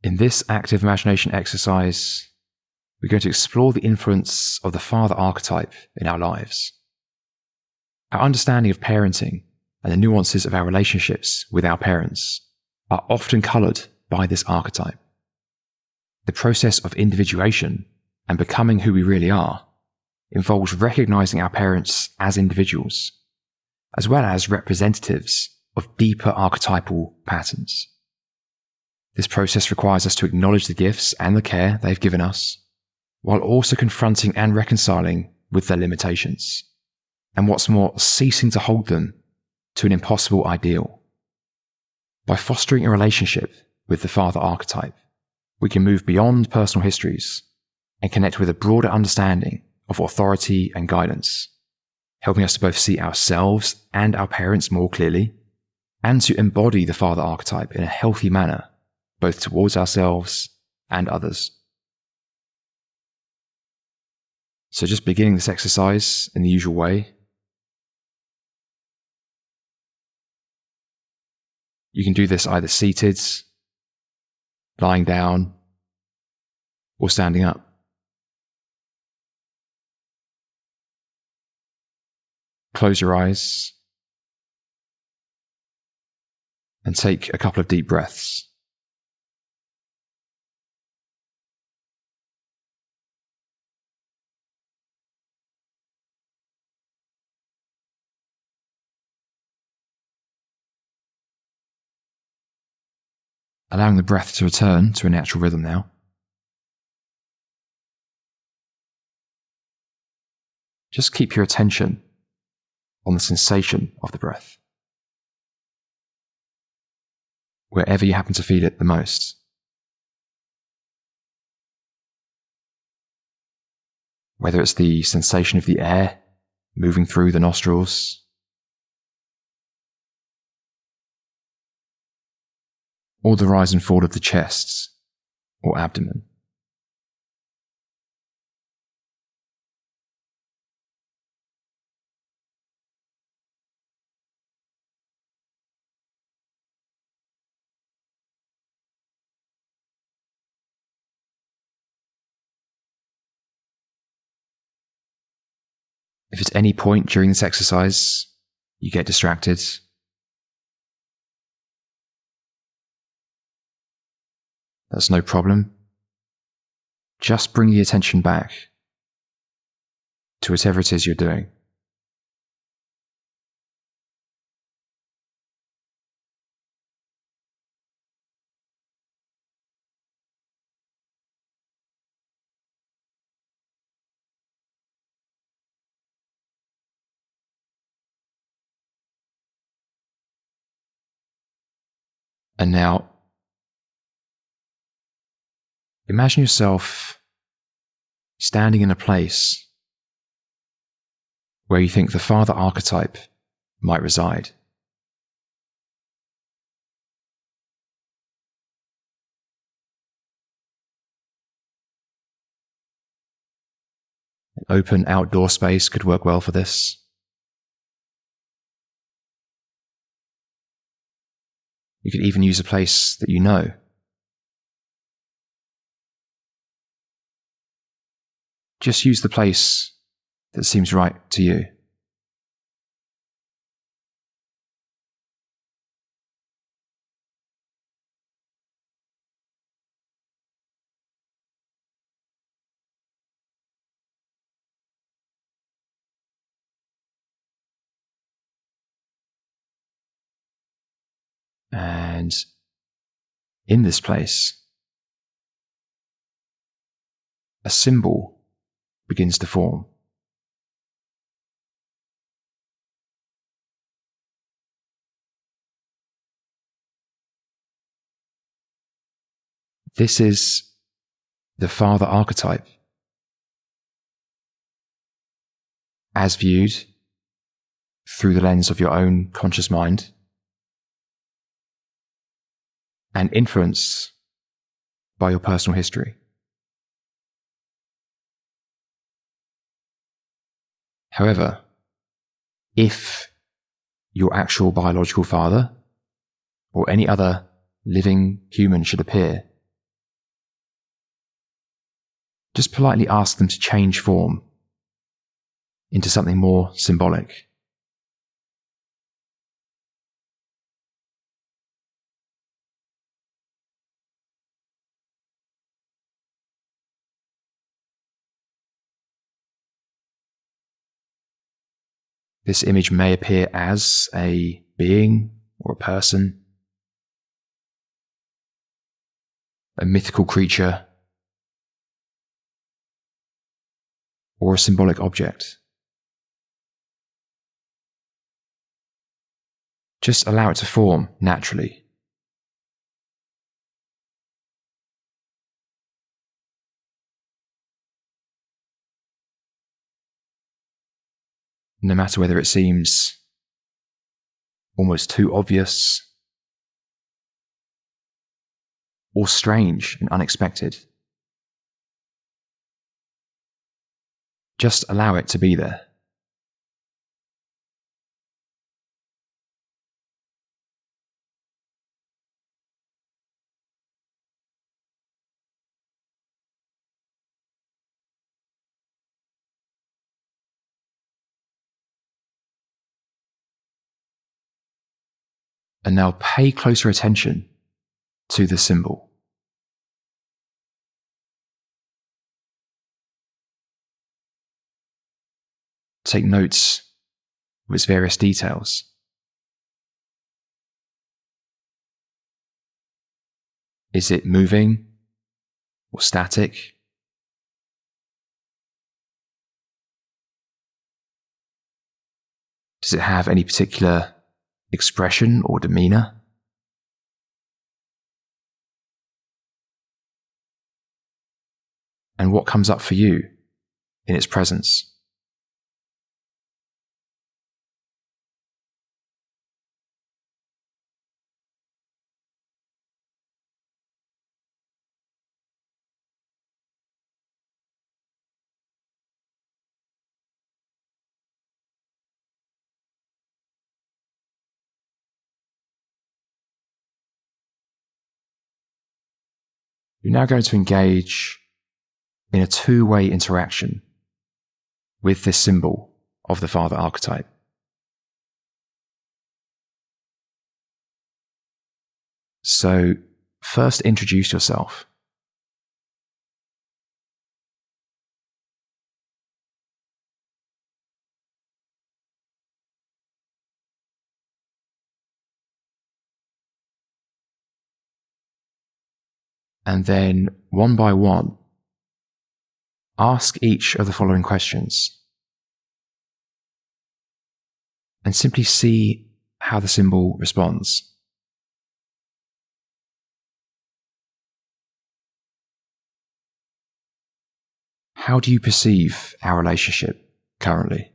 In this active imagination exercise, we're going to explore the influence of the father archetype in our lives. Our understanding of parenting and the nuances of our relationships with our parents are often coloured by this archetype. The process of individuation and becoming who we really are involves recognising our parents as individuals, as well as representatives of deeper archetypal patterns. This process requires us to acknowledge the gifts and the care they've given us, while also confronting and reconciling with their limitations, and what's more, ceasing to hold them to an impossible ideal. By fostering a relationship with the father archetype, we can move beyond personal histories and connect with a broader understanding of authority and guidance, helping us to both see ourselves and our parents more clearly, and to embody the father archetype in a healthy manner, both towards ourselves and others. So just beginning this exercise in the usual way. You can do this either seated, lying down, or standing up. Close your eyes and take a couple of deep breaths. Allowing the breath to return to a natural rhythm now. Just keep your attention on the sensation of the breath, wherever you happen to feel it the most. Whether it's the sensation of the air moving through the nostrils, or the rise and fall of the chest or abdomen. If at any point during this exercise you get distracted, that's no problem. Just bring the attention back to whatever it is you're doing. And now, imagine yourself standing in a place where you think the father archetype might reside. An open outdoor space could work well for this. You could even use a place that you know. Just use the place that seems right to you. And in this place, a symbol begins to form. This is the father archetype as viewed through the lens of your own conscious mind and influenced by your personal history. However, if your actual biological father or any other living human should appear just politely ask them to change form into something more symbolic. This image may appear as a being or a person, a mythical creature, or a symbolic object. Just allow it to form naturally. No matter whether it seems almost too obvious or strange and unexpected. Just allow it to be there. And now pay closer attention to the symbol. Take notes of its various details. Is it moving or static? Does it have any particular expression or demeanor? And what comes up for you in its presence? You're now going to engage in a two-way interaction with this symbol of the Father Archetype. So, first introduce yourself. And then, one by one, ask each of the following questions. And simply see how the symbol responds. How do you perceive our relationship currently?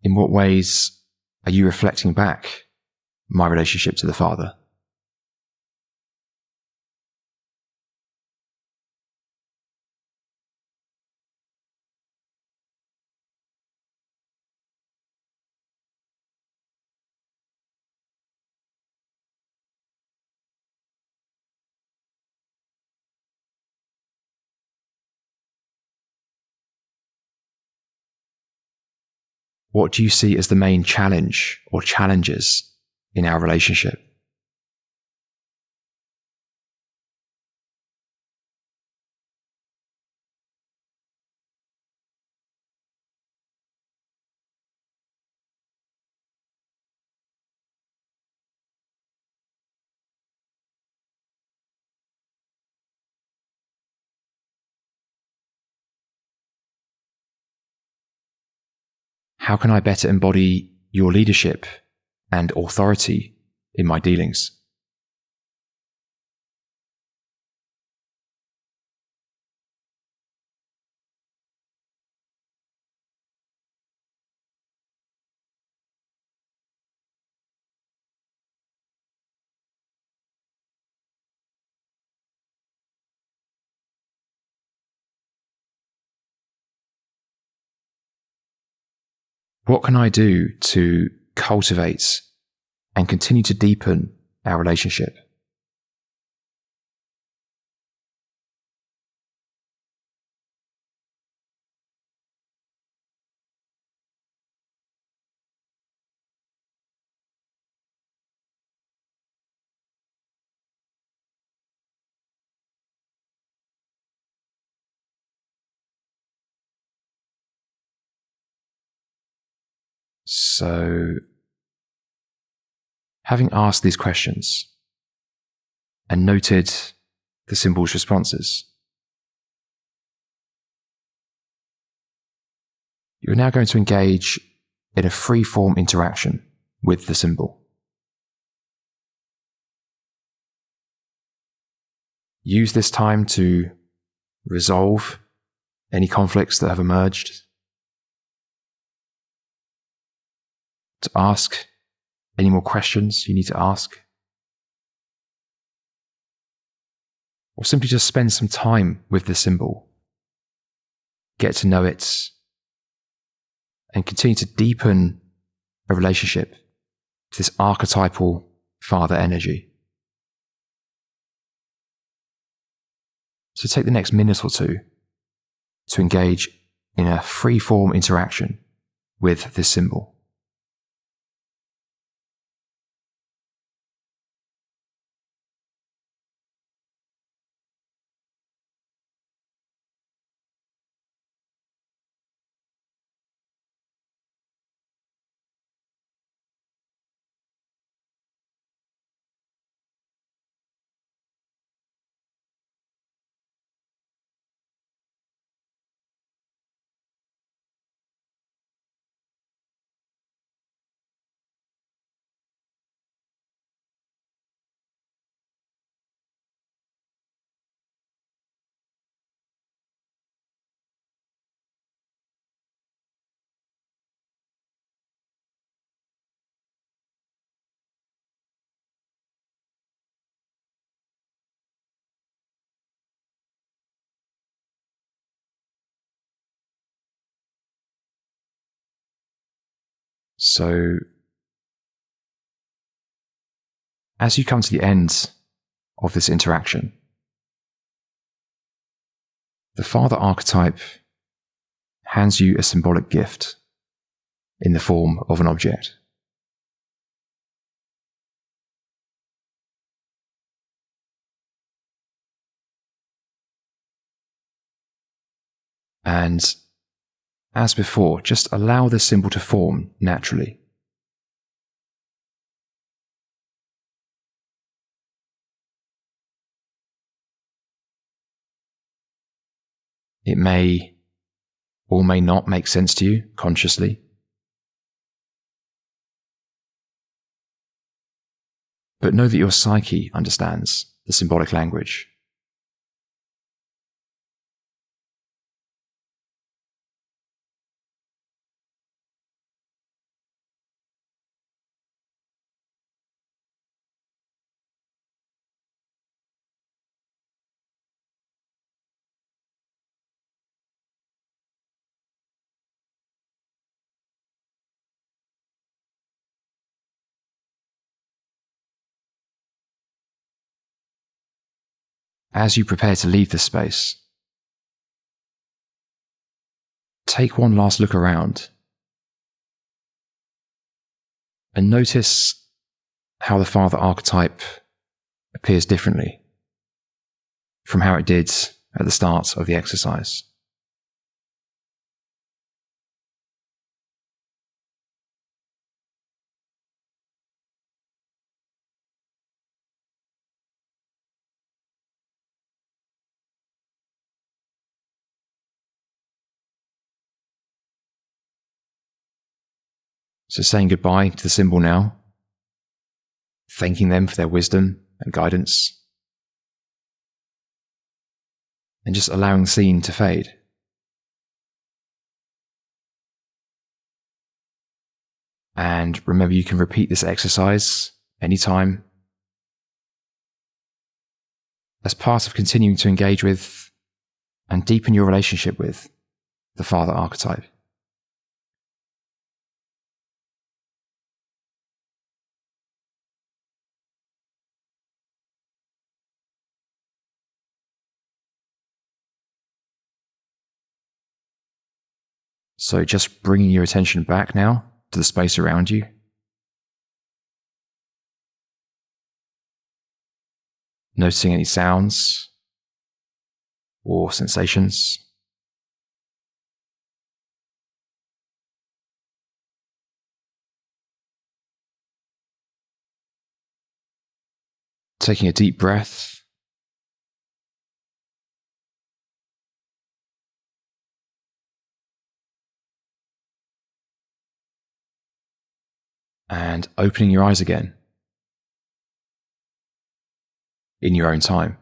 In what ways are you reflecting back my relationship to the Father? What do you see as the main challenge or challenges in our relationship? How can I better embody your leadership and authority in my dealings? What can I do to cultivate and continue to deepen our relationship? So, having asked these questions and noted the symbol's responses, you're now going to engage in a free-form interaction with the symbol. Use this time to resolve any conflicts that have emerged, to ask any more questions you need to ask, or simply just spend some time with the symbol, get to know it, and continue to deepen a relationship to this archetypal father energy. So take the next minute or two to engage in a free-form interaction with this symbol. So, as you come to the end of this interaction, the Father Archetype hands you a symbolic gift in the form of an object. And as before, just allow the symbol to form naturally. It may or may not make sense to you consciously, but know that your psyche understands the symbolic language. As you prepare to leave this space, take one last look around and notice how the Father Archetype appears differently from how it did at the start of the exercise. So saying goodbye to the symbol now, thanking them for their wisdom and guidance, and just allowing the scene to fade. And remember, you can repeat this exercise anytime as part of continuing to engage with and deepen your relationship with the Father Archetype. So just bringing your attention back now to the space around you. Noticing any sounds or sensations. Taking a deep breath. And opening your eyes again in your own time.